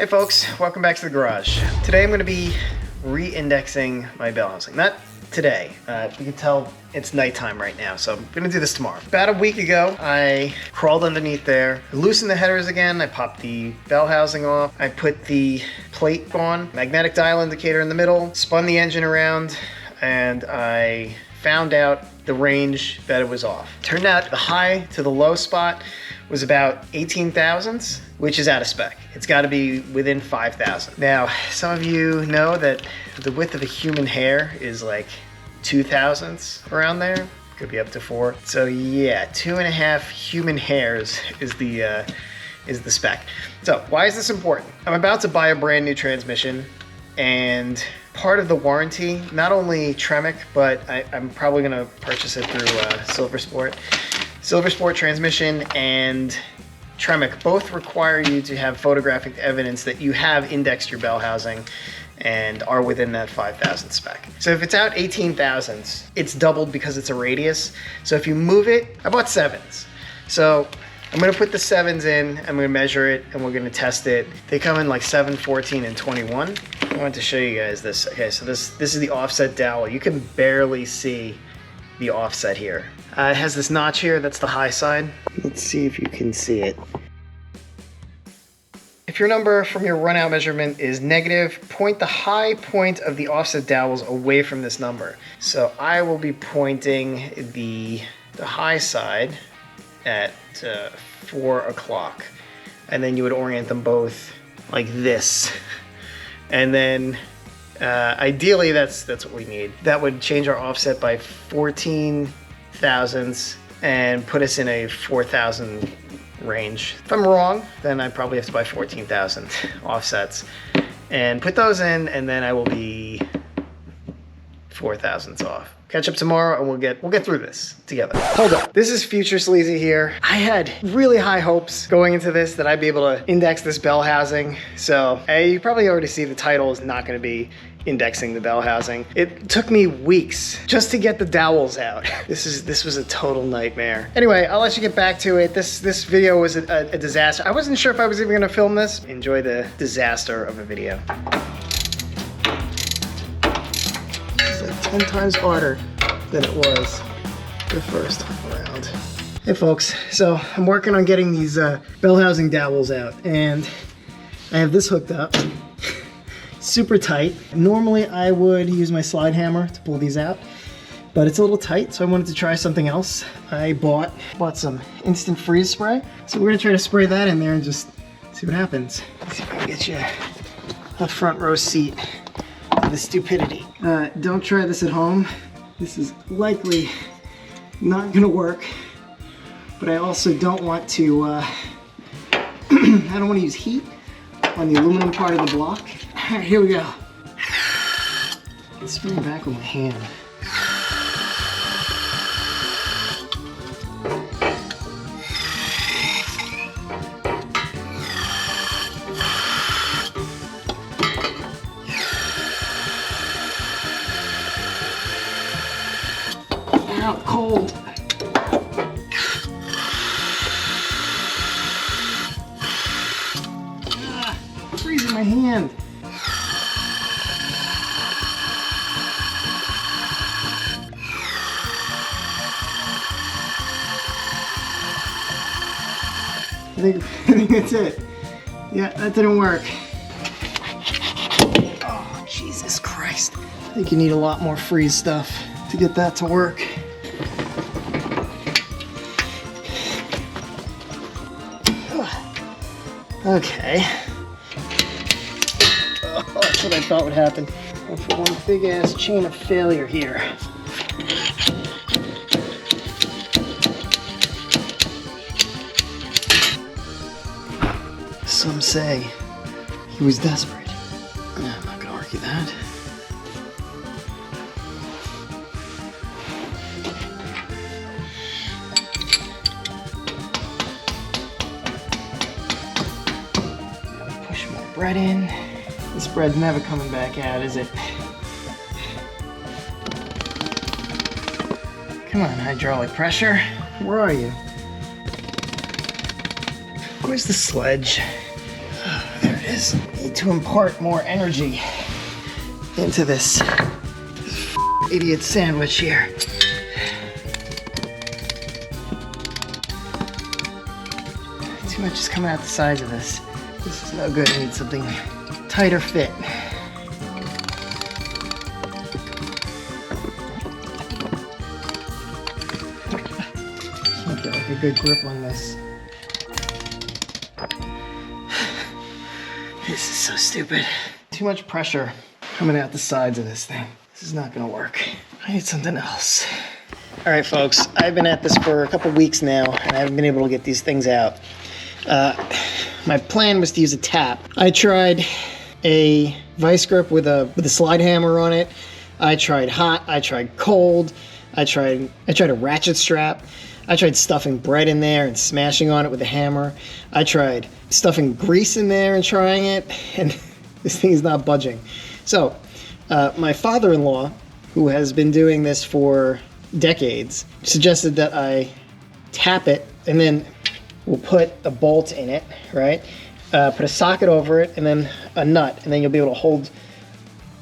Hey folks, welcome back to the garage. Today I'm going to be re-indexing my bell housing. Not today, you can tell it's nighttime right now, so I'm going to do this tomorrow. About a week ago, I crawled underneath there, loosened the headers again, I popped the bell housing off, I put the plate on, magnetic dial indicator in the middle, spun the engine around, and I found out the range that it was off. Turned out the high to the low spot was about 18 thousandths, which is out of spec. It's got to be within 5,000. Now, some of you know that the width of a human hair is like 2 thousandths around there. Could be up to 4. So yeah, 2.5 human hairs is the spec. So why is this important? I'm about to buy a brand new transmission, and part of the warranty, not only Tremec, but I'm probably gonna purchase it through Silver Sport. Silver Sport transmission and Tremec both require you to have photographic evidence that you have indexed your bell housing and are within that 5,000 spec. So if it's out 18 thousandths, it's doubled because it's a radius. So if you move it, I bought 7s. So I'm gonna put the 7s in, I'm gonna measure it, and we're gonna test it. They come in like 7, 14, and 21. I wanted to show you guys this. Okay, so this is the offset dowel. You can barely see the offset here. It has this notch here, that's the high side. Let's see if you can see it. If your number from your run out measurement is negative, point the high point of the offset dowels away from this number. So I will be pointing the high side at 4 o'clock. And then you would orient them both like this. And then ideally that's what we need. That would change our offset by 14 thousandths and put us in a 4,000 range. If I'm wrong, then I probably have to buy 14,000 offsets and put those in, and then I will be 4 thousandths off. Catch up tomorrow and we'll get through this together. Hold up. This is Future Sleazy here. I had really high hopes going into this that I'd be able to index this bell housing. So you probably already see the title is not going to be indexing the bell housing. It took me weeks just to get the dowels out. This was a total nightmare. Anyway, I'll let you get back to it. This video was a disaster. I wasn't sure if I was even going to film this. Enjoy the disaster of a video. 10 times harder than it was the first time around. Hey folks, so I'm working on getting these bell housing dowels out, and I have this hooked up. Super tight. Normally I would use my slide hammer to pull these out, but it's a little tight, so I wanted to try something else. I bought some instant freeze spray. So we're gonna try to spray that in there and just see what happens. Let's see if I can get you a front row seat the stupidity. Don't try this at home. This is likely not gonna work, but I also don't want to I don't want to use heat on the aluminum part of the block. All right, here we go. Let's spin it back with my hand. Out cold. Freezing my hand. I think that's it. Yeah, that didn't work. Oh, Jesus Christ. I think you need a lot more freeze stuff to get that to work. Okay. Oh, that's what I thought would happen. Went for one big ass chain of failure here. Some say he was desperate. I'm not gonna argue that. Bread in. This bread's never coming back out, is it? Come on, hydraulic pressure. Where are you? Where's the sledge? Oh, there it is. need to impart more energy into this idiot sandwich here. Too much is coming out the sides of this. This is no good. I need something tighter fit. Can't get like a good grip on this. This is so stupid. Too much pressure coming out the sides of this thing. This is not gonna work. I need something else. All right, folks, I've been at this for a couple weeks now, and I haven't been able to get these things out. My plan was to use a tap. I tried a vice grip with a slide hammer on it. I tried hot, I tried cold, I tried a ratchet strap. I tried stuffing bread in there and smashing on it with a hammer. I tried stuffing grease in there and trying it, and this thing is not budging. So, my father-in-law, who has been doing this for decades, suggested that I tap it and then we'll put a bolt in it, right? Put a socket over it and then a nut, and then you'll be able to hold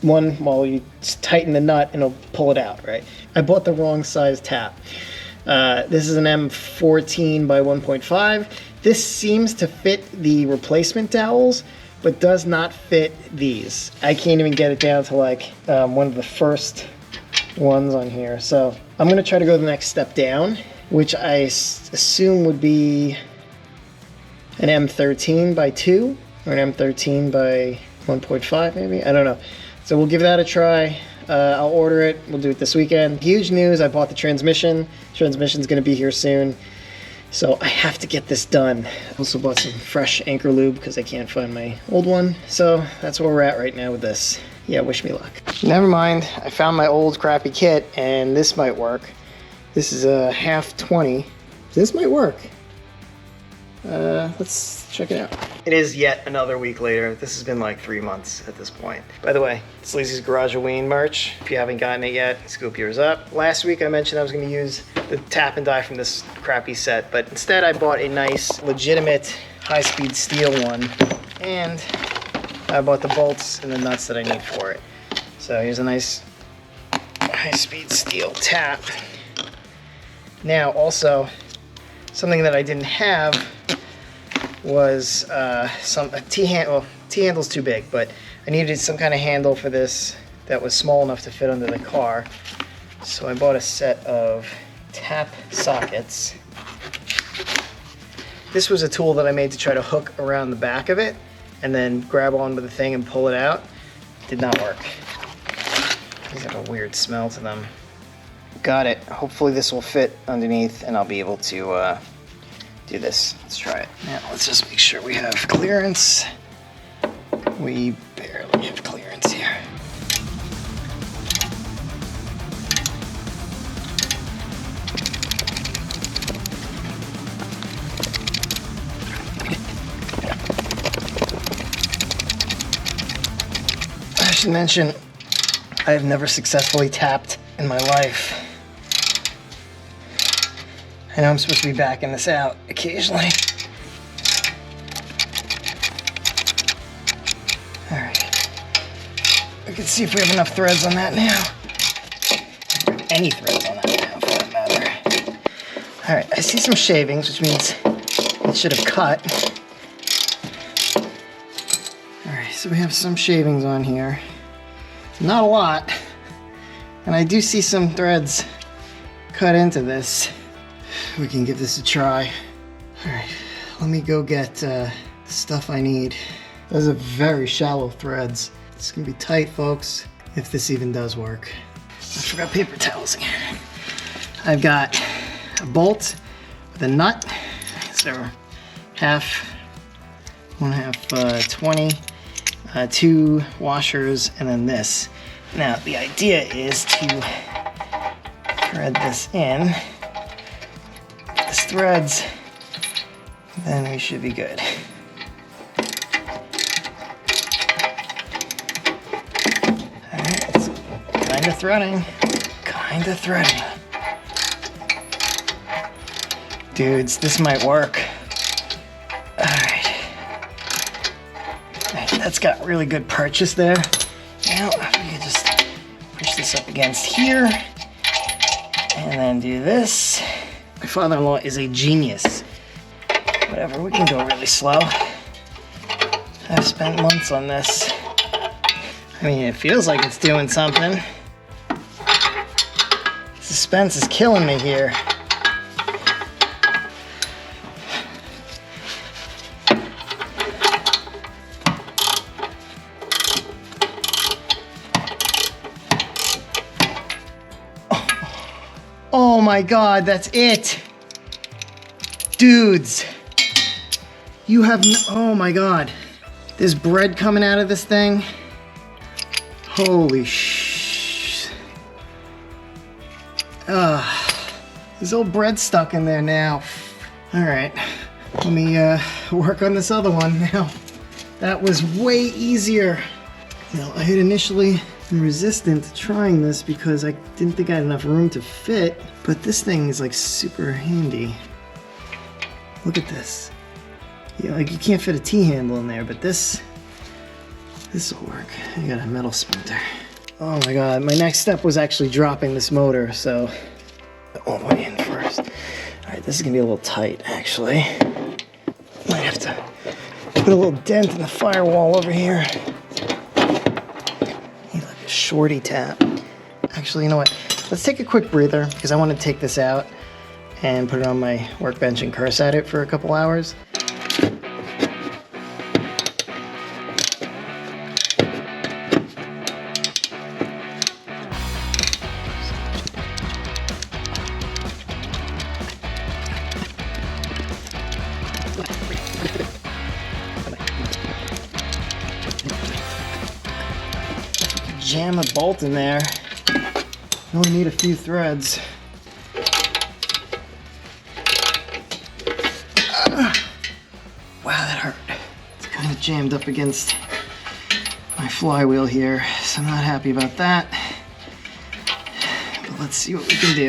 one while you tighten the nut and it'll pull it out, right? I bought the wrong size tap. This is an M14 by 1.5. This seems to fit the replacement dowels, but does not fit these. I can't even get it down to like one of the first ones on here. So I'm gonna try to go the next step down, which I assume would be an M13 by 2 or an M13 by 1.5 maybe, I don't know. So we'll give that a try. I'll order it, we'll do it this weekend. Huge news, I bought the transmission. Transmission's gonna be here soon. So I have to get this done. Also bought some fresh anchor lube because I can't find my old one. So that's where we're at right now with this. Yeah, wish me luck. Never mind, I found my old crappy kit and this might work. This is a half 20. This might work. Let's check it out. It is yet another week later. This has been like 3 months at this point. By the way, it's Sleazy's Garage Halloween merch. If you haven't gotten it yet, scoop yours up. Last week I mentioned I was gonna use the tap and die from this crappy set, but instead I bought a nice, legitimate high-speed steel one, and I bought the bolts and the nuts that I need for it. So here's a nice high-speed steel tap. Now also, something that I didn't have was a T-handle. Well, T-handle's too big, but I needed some kind of handle for this that was small enough to fit under the car. So I bought a set of tap sockets. This was a tool that I made to try to hook around the back of it and then grab onto the thing and pull it out. Did not work. These have a weird smell to them. Got it. Hopefully this will fit underneath and I'll be able to do this. Let's try it. Now let's just make sure we have clearance. We barely have clearance here. I should mention, I have never successfully tapped in my life. I know I'm supposed to be backing this out occasionally. All right. We can see if we have enough threads on that now. Any threads on that now, for that matter. All right, I see some shavings, which means it should have cut. All right, so we have some shavings on here. Not a lot. And I do see some threads cut into this. We can give this a try. All right, let me go get the stuff I need. Those are very shallow threads. It's gonna be tight, folks, if this even does work. I forgot paper towels again. I've got a bolt with a nut. So one half 20, 2 washers, and then this. Now, the idea is to thread this in. This threads, then we should be good. Alright, it's kinda threading. Dudes, this might work. Alright. That's got really good purchase there. Now we can just push this up against here and then do this. My father-in-law is a genius. Whatever, we can go really slow. I've spent months on this. I mean, it feels like it's doing something. Suspense is killing me here. Oh my God, that's it. Dudes, you have no, oh my God. There's bread coming out of this thing. Holy sh. There's old bread stuck in there now. All right, let me work on this other one now. That was way easier. Now, I had initially been resistant to trying this because I didn't think I had enough room to fit, but this thing is like super handy. Look at this. Yeah, like you can't fit a T-handle in there, but this will work. I got a metal splinter. Oh my God, my next step was actually dropping this motor, so all the way in first. All right, this is gonna be a little tight, actually. Might have to put a little dent in the firewall over here. Need like a shorty tap. Actually, you know what? Let's take a quick breather because I want to take this out and put it on my workbench and curse at it for a couple hours. Jam a bolt in there. You only need a few threads. Wow, that hurt. It's kind of jammed up against my flywheel here, so I'm not happy about that. But let's see what we can do.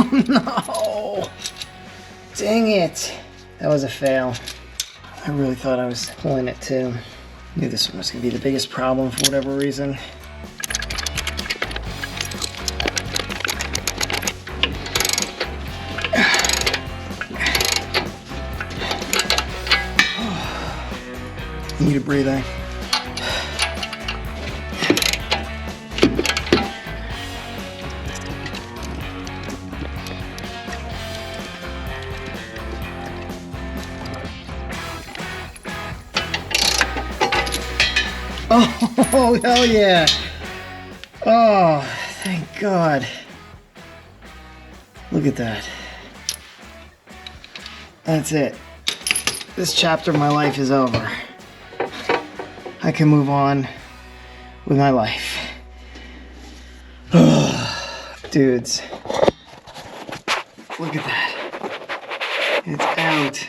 Oh no! Dang it! That was a fail. I really thought I was pulling it too. I knew this one was going to be the biggest problem for whatever reason. Need a breather. Oh, hell yeah. Oh, thank God. Look at that. That's it. This chapter of my life is over. I can move on with my life. Dudes, look at that. It's out.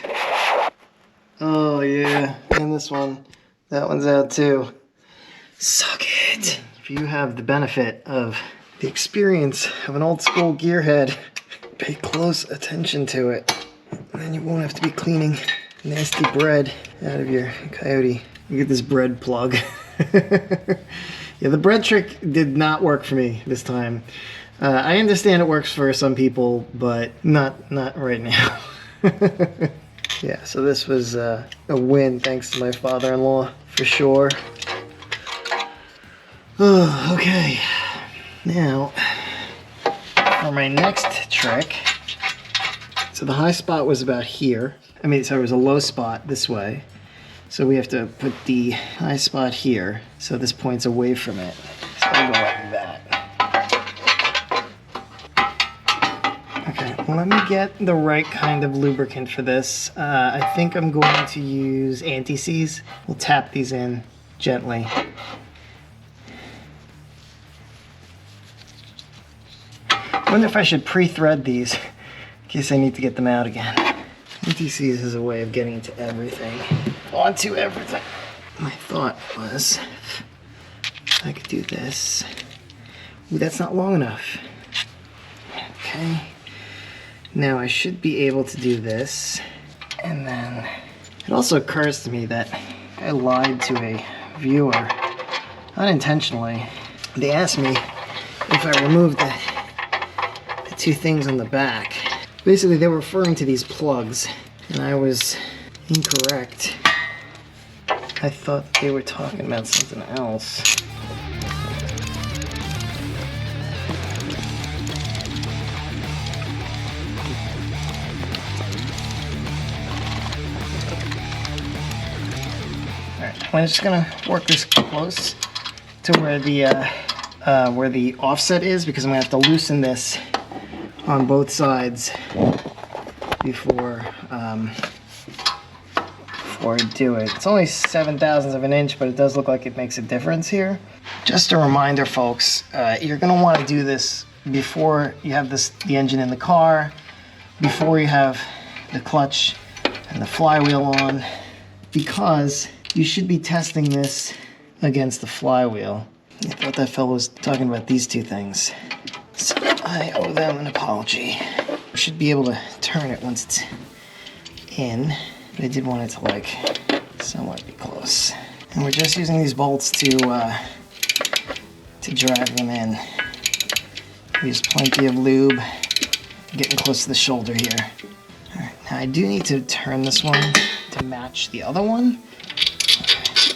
Oh, yeah. And this one. That one's out too. Suck it. If you have the benefit of the experience of an old school gearhead, pay close attention to it. And then you won't have to be cleaning nasty bread out of your Coyote. You get this bread plug. Yeah, the bread trick did not work for me this time. I understand it works for some people, but not right now. Yeah, so this was a win thanks to my father-in-law, for sure. Oh, okay, now for my next trick. So the high spot was about here. I mean, so it was a low spot this way. So we have to put the high spot here. So this point's away from it. So I'll go like that. Okay, let me get the right kind of lubricant for this. I think I'm going to use anti-seize. We'll tap these in gently. I wonder if I should pre-thread these in case I need to get them out again. Anti-seize is a way of getting to everything. Onto everything. My thought was I could do this Ooh, that's not long enough. Okay. Now I should be able to do this. And then it also occurs to me that I lied to a viewer unintentionally. They asked me if I removed the two things on the back. Basically, they were referring to these plugs, and I was incorrect. I thought they were talking about something else. Alright, I'm just gonna work this close to where the offset is, because I'm gonna have to loosen this on both sides before I do it. It's only 0.7 of an inch, but it does look like it makes a difference here. Just a reminder, folks, you're gonna want to do this before you have the engine in the car, before you have the clutch and the flywheel on, because you should be testing this against the flywheel. I thought that fellow was talking about these two things. So I owe them an apology. I should be able to turn it once it's in, but I did want it to like somewhat be close. And we're just using these bolts to drive them in. Use plenty of lube. Getting close to the shoulder here. All right, now I do need to turn this one to match the other one. Okay.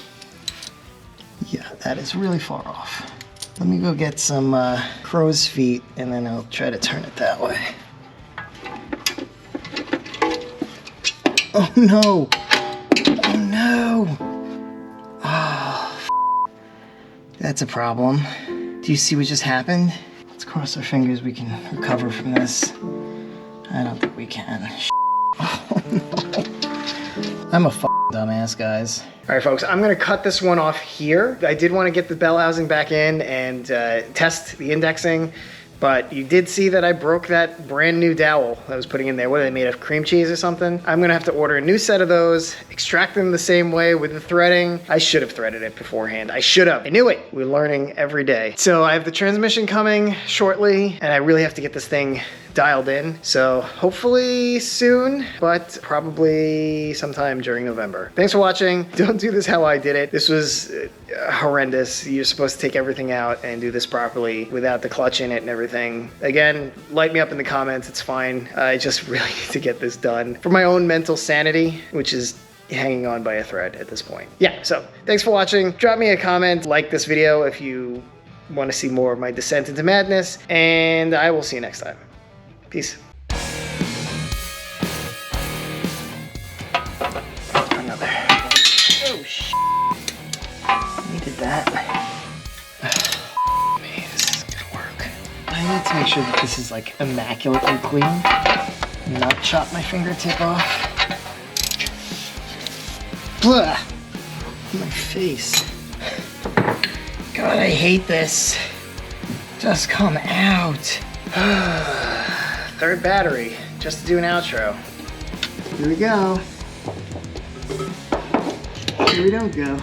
Yeah, that is really far off. Let me go get some crow's feet, and then I'll try to turn it that way. Oh no! Oh no! Oh, that's a problem. Do you see what just happened? Let's cross our fingers we can recover from this. I don't think we can. Oh no. I'm a dumbass, guys. All right, folks, I'm gonna cut this one off here. I did want to get the bell housing back in and test the indexing, but you did see that I broke that brand new dowel I was putting in there. What are they made of, cream cheese or something? I'm gonna have to order a new set of those, extract them the same way with the threading. I should have threaded it beforehand. I should have. I knew it. We're learning every day. So I have the transmission coming shortly, and I really have to get this thing dialed in. So hopefully soon, but probably sometime during November. Thanks for watching. Don't do this how I did it. This was horrendous. You're supposed to take everything out and do this properly without the clutch in it and everything. Again, light me up in the comments. It's fine. I just really need to get this done for my own mental sanity, which is hanging on by a thread at this point. Yeah, so thanks for watching. Drop me a comment, like this video if you want to see more of my descent into madness, and I will see you next time. Peace. Another. Oh, shit. Needed that. Man, this is gonna work. I need to make sure that this is like immaculately clean. Not chop my fingertip off. Blah! My face. God, I hate this. Just come out. Third battery, just to do an outro. Here we go. Here we don't go.